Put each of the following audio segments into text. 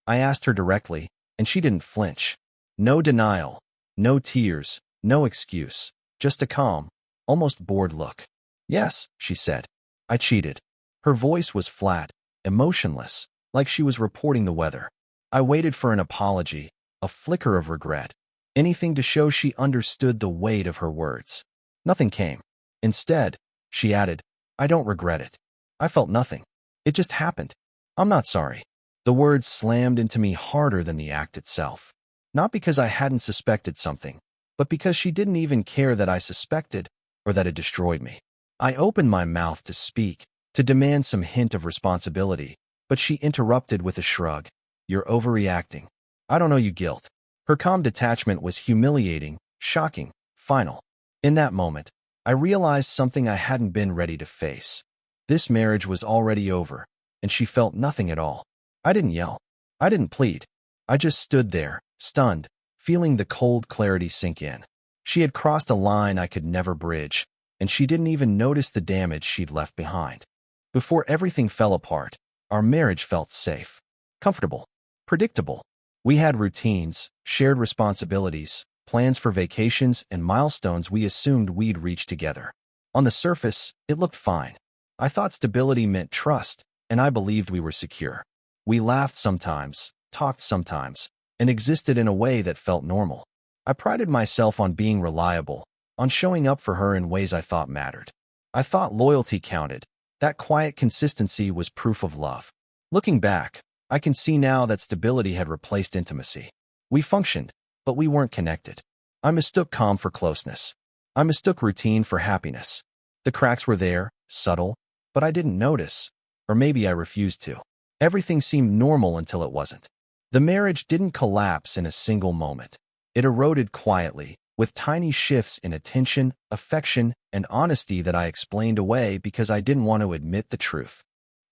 I asked her directly, and she didn't flinch. No denial, no tears, no excuse, just a calm, almost bored look. Yes, she said. I cheated. Her voice was flat, emotionless, like she was reporting the weather. I waited for an apology, a flicker of regret, anything to show she understood the weight of her words. Nothing came. Instead, she added, I don't regret it. I felt nothing. It just happened. I'm not sorry. The words slammed into me harder than the act itself. Not because I hadn't suspected something, but because she didn't even care that I suspected or that it destroyed me. I opened my mouth to speak, to demand some hint of responsibility, but she interrupted with a shrug. You're overreacting. I don't owe you guilt. Her calm detachment was humiliating, shocking, final. In that moment, I realized something I hadn't been ready to face. This marriage was already over, and she felt nothing at all. I didn't yell. I didn't plead. I just stood there, stunned, feeling the cold clarity sink in. She had crossed a line I could never bridge, and she didn't even notice the damage she'd left behind. Before everything fell apart, our marriage felt safe, comfortable, predictable. We had routines, shared responsibilities, plans for vacations, and milestones we assumed we'd reach together. On the surface, it looked fine. I thought stability meant trust, and I believed we were secure. We laughed sometimes, talked sometimes, and existed in a way that felt normal. I prided myself on being reliable, on showing up for her in ways I thought mattered. I thought loyalty counted. That quiet consistency was proof of love. Looking back, I can see now that stability had replaced intimacy. We functioned, but we weren't connected. I mistook calm for closeness. I mistook routine for happiness. The cracks were there, subtle, but I didn't notice, or maybe I refused to. Everything seemed normal until it wasn't. The marriage didn't collapse in a single moment. It eroded quietly, with tiny shifts in attention, affection, and honesty that I explained away because I didn't want to admit the truth.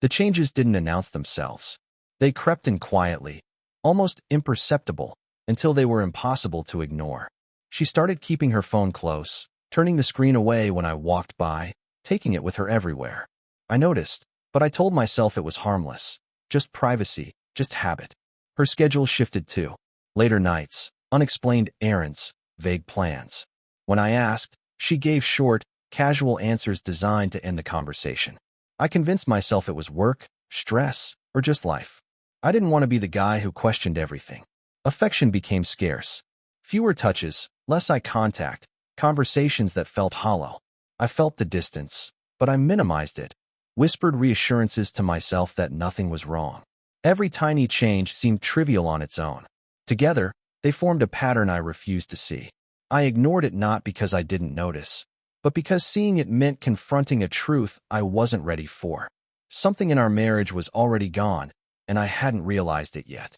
The changes didn't announce themselves. They crept in quietly, almost imperceptible, until they were impossible to ignore. She started keeping her phone close, turning the screen away when I walked by, taking it with her everywhere. I noticed, but I told myself it was harmless. Just privacy, just habit. Her schedule shifted too. Later nights, unexplained errands, vague plans. When I asked, she gave short, casual answers designed to end the conversation. I convinced myself it was work, stress, or just life. I didn't want to be the guy who questioned everything. Affection became scarce. Fewer touches, less eye contact, conversations that felt hollow. I felt the distance, but I minimized it, whispered reassurances to myself that nothing was wrong. Every tiny change seemed trivial on its own. Together, they formed a pattern I refused to see. I ignored it not because I didn't notice, but because seeing it meant confronting a truth I wasn't ready for. Something in our marriage was already gone, and I hadn't realized it yet.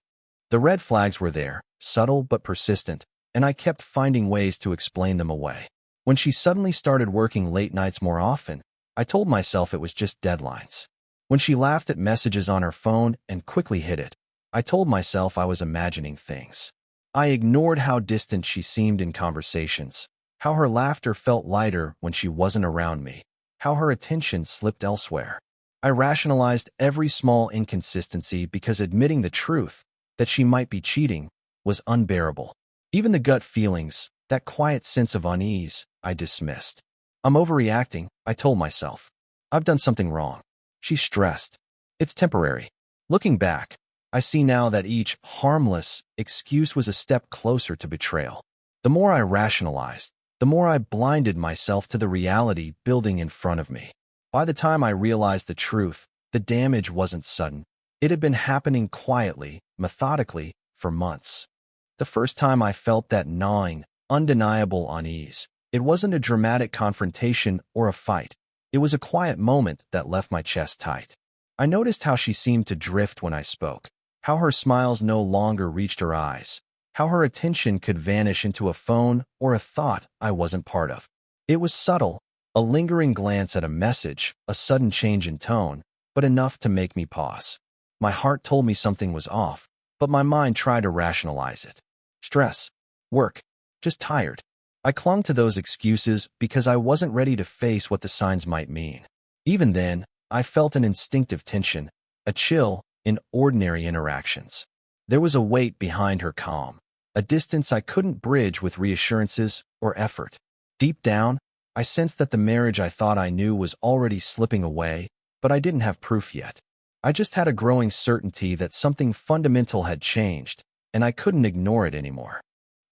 The red flags were there, subtle but persistent, and I kept finding ways to explain them away. When she suddenly started working late nights more often, I told myself it was just deadlines. When she laughed at messages on her phone and quickly hid it, I told myself I was imagining things. I ignored how distant she seemed in conversations, how her laughter felt lighter when she wasn't around me, how her attention slipped elsewhere. I rationalized every small inconsistency because admitting the truth, that she might be cheating, was unbearable. Even the gut feelings, that quiet sense of unease, I dismissed. I'm overreacting, I told myself. I've done something wrong. She's stressed. It's temporary. Looking back, I see now that each harmless excuse was a step closer to betrayal. The more I rationalized, the more I blinded myself to the reality building in front of me. By the time I realized the truth, the damage wasn't sudden. It had been happening quietly, methodically, for months. The first time I felt that gnawing, undeniable unease, it wasn't a dramatic confrontation or a fight. It was a quiet moment that left my chest tight. I noticed how she seemed to drift when I spoke, how her smiles no longer reached her eyes, how her attention could vanish into a phone or a thought I wasn't part of. It was subtle, a lingering glance at a message, a sudden change in tone, but enough to make me pause. My heart told me something was off, but my mind tried to rationalize it. Stress, work, just tired. I clung to those excuses because I wasn't ready to face what the signs might mean. Even then, I felt an instinctive tension, a chill in ordinary interactions. There was a weight behind her calm, a distance I couldn't bridge with reassurances or effort. Deep down, I sensed that the marriage I thought I knew was already slipping away, but I didn't have proof yet. I just had a growing certainty that something fundamental had changed, and I couldn't ignore it anymore.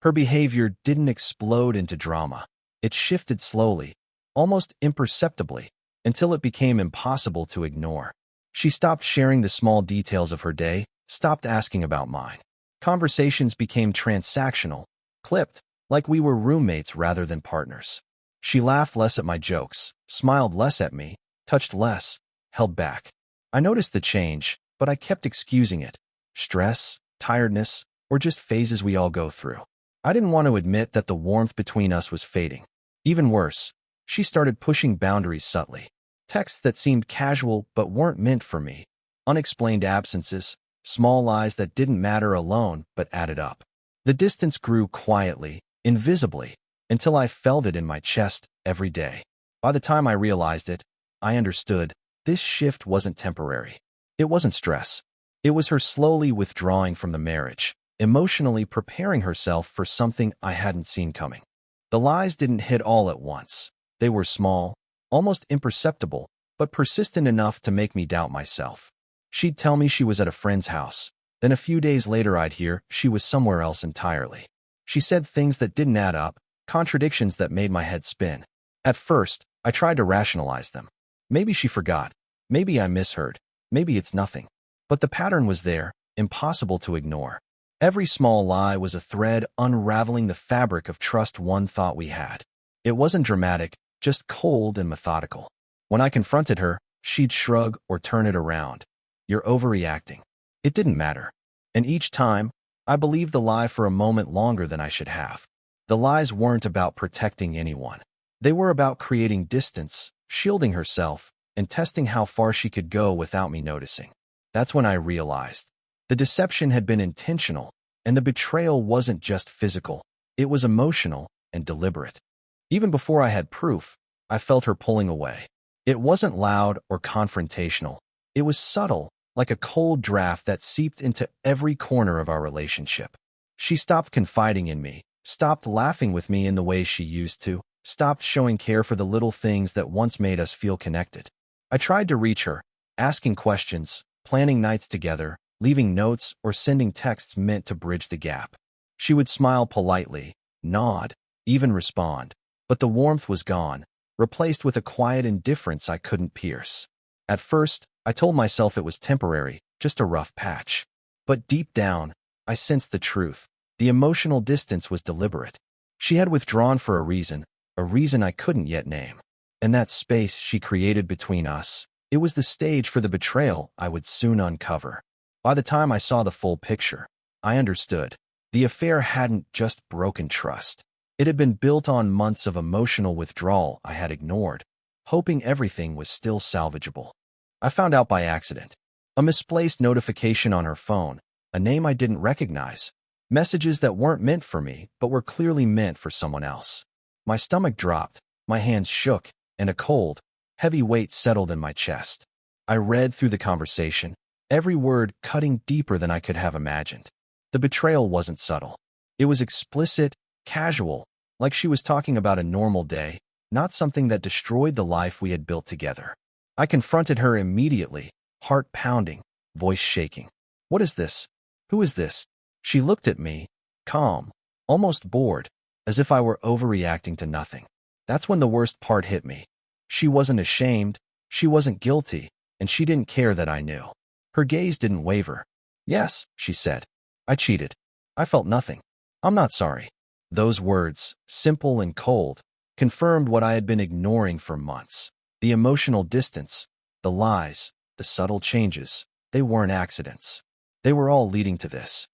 Her behavior didn't explode into drama. It shifted slowly, almost imperceptibly, until it became impossible to ignore. She stopped sharing the small details of her day, stopped asking about mine. Conversations became transactional, clipped, like we were roommates rather than partners. She laughed less at my jokes, smiled less at me, touched less, held back. I noticed the change, but I kept excusing it. Stress, tiredness, or just phases we all go through. I didn't want to admit that the warmth between us was fading. Even worse, she started pushing boundaries subtly. Texts that seemed casual but weren't meant for me. Unexplained absences, small lies that didn't matter alone but added up. The distance grew quietly, invisibly, until I felt it in my chest every day. By the time I realized it, I understood this shift wasn't temporary. It wasn't stress. It was her slowly withdrawing from the marriage, emotionally preparing herself for something I hadn't seen coming. The lies didn't hit all at once. They were small, almost imperceptible, but persistent enough to make me doubt myself. She'd tell me she was at a friend's house. Then a few days later I'd hear she was somewhere else entirely. She said things that didn't add up, contradictions that made my head spin. At first, I tried to rationalize them. Maybe she forgot. Maybe I misheard. Maybe it's nothing. But the pattern was there, impossible to ignore. Every small lie was a thread unraveling the fabric of trust one thought we had. It wasn't dramatic, just cold and methodical. When I confronted her, she'd shrug or turn it around. You're overreacting. It didn't matter. And each time, I believed the lie for a moment longer than I should have. The lies weren't about protecting anyone. They were about creating distance, shielding herself, and testing how far she could go without me noticing. That's when I realized. The deception had been intentional, and the betrayal wasn't just physical. It was emotional and deliberate. Even before I had proof, I felt her pulling away. It wasn't loud or confrontational. It was subtle, like a cold draft that seeped into every corner of our relationship. She stopped confiding in me, stopped laughing with me in the way she used to, stopped showing care for the little things that once made us feel connected. I tried to reach her, asking questions, planning nights together, leaving notes or sending texts meant to bridge the gap. She would smile politely, nod, even respond. But the warmth was gone, replaced with a quiet indifference I couldn't pierce. At first, I told myself it was temporary, just a rough patch. But deep down, I sensed the truth. The emotional distance was deliberate. She had withdrawn for a reason I couldn't yet name. And that space she created between us, it was the stage for the betrayal I would soon uncover. By the time I saw the full picture, I understood. The affair hadn't just broken trust. It had been built on months of emotional withdrawal I had ignored, hoping everything was still salvageable. I found out by accident. A misplaced notification on her phone, a name I didn't recognize, messages that weren't meant for me but were clearly meant for someone else. My stomach dropped, my hands shook, and a cold, heavy weight settled in my chest. I read through the conversation, every word cutting deeper than I could have imagined. The betrayal wasn't subtle. It was explicit, casual, like she was talking about a normal day, not something that destroyed the life we had built together. I confronted her immediately, heart pounding, voice shaking. What is this? Who is this? She looked at me, calm, almost bored, as if I were overreacting to nothing. That's when the worst part hit me. She wasn't ashamed, she wasn't guilty, and she didn't care that I knew. Her gaze didn't waver. Yes, she said. I cheated. I felt nothing. I'm not sorry. Those words, simple and cold, confirmed what I had been ignoring for months. The emotional distance, the lies, the subtle changes, they weren't accidents. They were all leading to this.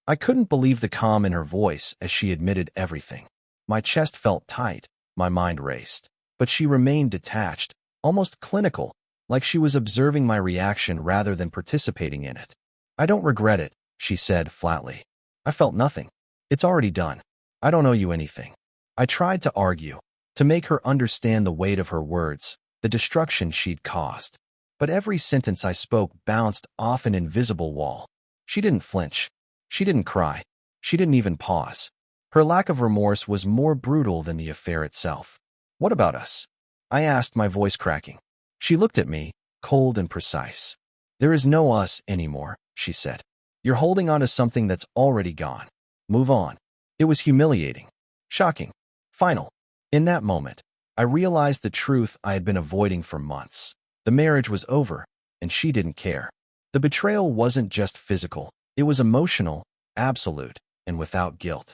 I couldn't believe the calm in her voice as she admitted everything. My chest felt tight, my mind raced. But she remained detached, almost clinical, like she was observing my reaction rather than participating in it. I don't regret it, she said flatly. I felt nothing. It's already done. I don't owe you anything. I tried to argue, to make her understand the weight of her words, the destruction she'd caused. But every sentence I spoke bounced off an invisible wall. She didn't flinch. She didn't cry. She didn't even pause. Her lack of remorse was more brutal than the affair itself. What about us? I asked, my voice cracking. She looked at me, cold and precise. There is no us anymore, she said. You're holding on to something that's already gone. Move on. It was humiliating. Shocking. Final. In that moment, I realized the truth I had been avoiding for months. The marriage was over, and she didn't care. The betrayal wasn't just physical. It was emotional, absolute, and without guilt.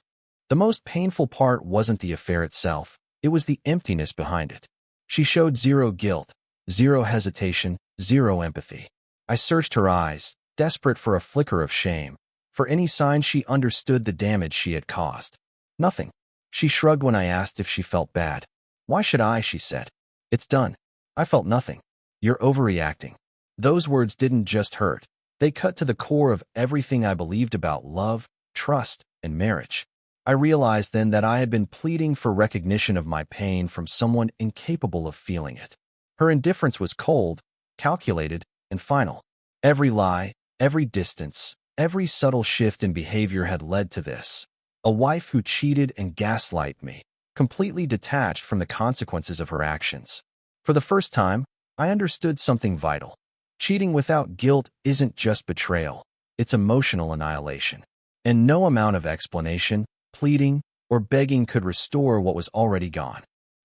The most painful part wasn't the affair itself. It was the emptiness behind it. She showed zero guilt, zero hesitation, zero empathy. I searched her eyes, desperate for a flicker of shame, for any sign she understood the damage she had caused. Nothing. She shrugged when I asked if she felt bad. Why should I, she said. It's done. I felt nothing. You're overreacting. Those words didn't just hurt. They cut to the core of everything I believed about love, trust, and marriage. I realized then that I had been pleading for recognition of my pain from someone incapable of feeling it. Her indifference was cold, calculated, and final. Every lie, every distance, every subtle shift in behavior had led to this. A wife who cheated and gaslighted me, completely detached from the consequences of her actions. For the first time, I understood something vital. Cheating without guilt isn't just betrayal, it's emotional annihilation. And no amount of explanation, pleading, or begging could restore what was already gone.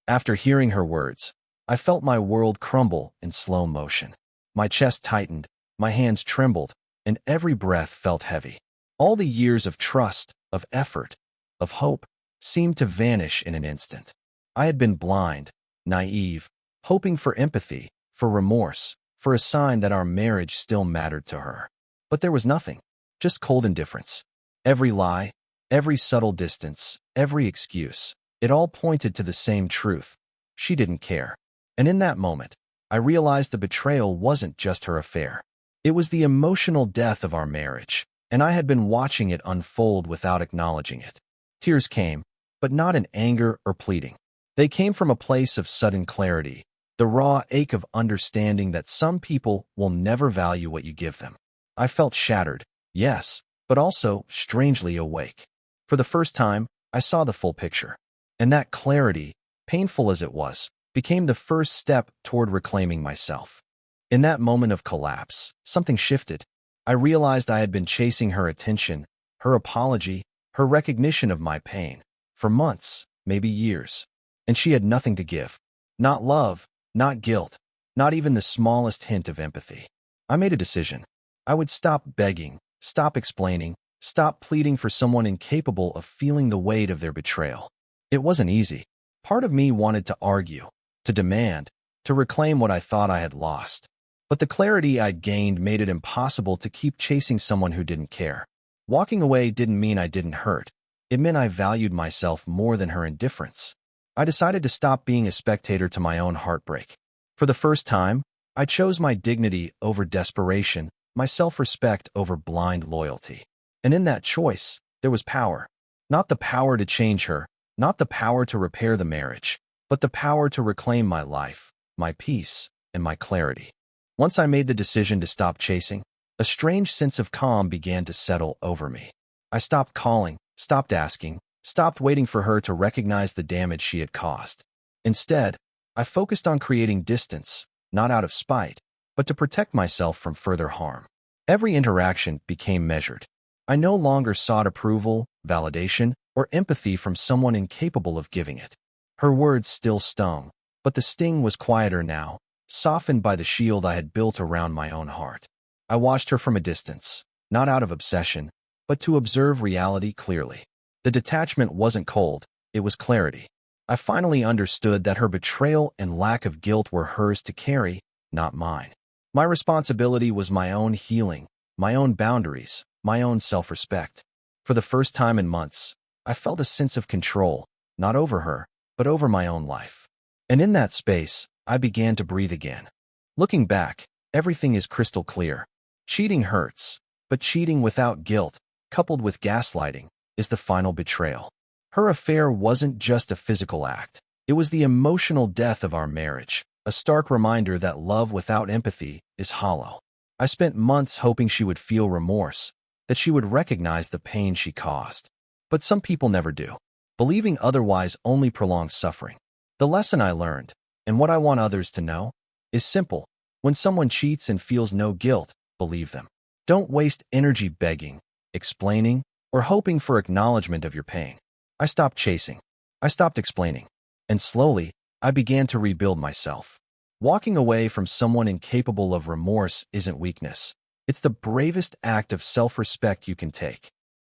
After hearing her words, I felt my world crumble in slow motion. My chest tightened, my hands trembled, and every breath felt heavy. All the years of trust, of effort, of hope seemed to vanish in an instant. I had been blind, naive, hoping for empathy, for remorse, for a sign that our marriage still mattered to her. But there was nothing, just cold indifference. Every lie, every subtle distance, every excuse, it all pointed to the same truth. She didn't care. And in that moment, I realized the betrayal wasn't just her affair. It was the emotional death of our marriage, and I had been watching it unfold without acknowledging it. Tears came, but not in anger or pleading. They came from a place of sudden clarity, the raw ache of understanding that some people will never value what you give them. I felt shattered, yes, but also strangely awake. For the first time, I saw the full picture. And that clarity, painful as it was, became the first step toward reclaiming myself. In that moment of collapse, something shifted. I realized I had been chasing her attention, her apology, her recognition of my pain, for months, maybe years. And she had nothing to give. Not love, not guilt, not even the smallest hint of empathy. I made a decision. I would stop begging, stop explaining, stop pleading for someone incapable of feeling the weight of their betrayal. It wasn't easy. Part of me wanted to argue, to demand, to reclaim what I thought I had lost. But the clarity I'd gained made it impossible to keep chasing someone who didn't care. Walking away didn't mean I didn't hurt. It meant I valued myself more than her indifference. I decided to stop being a spectator to my own heartbreak. For the first time, I chose my dignity over desperation, my self-respect over blind loyalty. And in that choice, there was power. Not the power to change her, not the power to repair the marriage, but the power to reclaim my life, my peace, and my clarity. Once I made the decision to stop chasing, a strange sense of calm began to settle over me. I stopped calling, stopped asking, stopped waiting for her to recognize the damage she had caused. Instead, I focused on creating distance, not out of spite, but to protect myself from further harm. Every interaction became measured. I no longer sought approval, validation, or empathy from someone incapable of giving it. Her words still stung, but the sting was quieter now, softened by the shield I had built around my own heart. I watched her from a distance, not out of obsession, but to observe reality clearly. The detachment wasn't cold, it was clarity. I finally understood that her betrayal and lack of guilt were hers to carry, not mine. My responsibility was my own healing, my own boundaries, my own self-respect. For the first time in months, I felt a sense of control, not over her, but over my own life. And in that space, I began to breathe again. Looking back, everything is crystal clear. Cheating hurts, but cheating without guilt, coupled with gaslighting, is the final betrayal. Her affair wasn't just a physical act. It was the emotional death of our marriage, a stark reminder that love without empathy is hollow. I spent months hoping she would feel remorse, that she would recognize the pain she caused. But some people never do. Believing otherwise only prolongs suffering. The lesson I learned, and what I want others to know, is simple. When someone cheats and feels no guilt, believe them. Don't waste energy begging, explaining, or hoping for acknowledgement of your pain. I stopped chasing. I stopped explaining. And slowly, I began to rebuild myself. Walking away from someone incapable of remorse isn't weakness. It's the bravest act of self-respect you can take.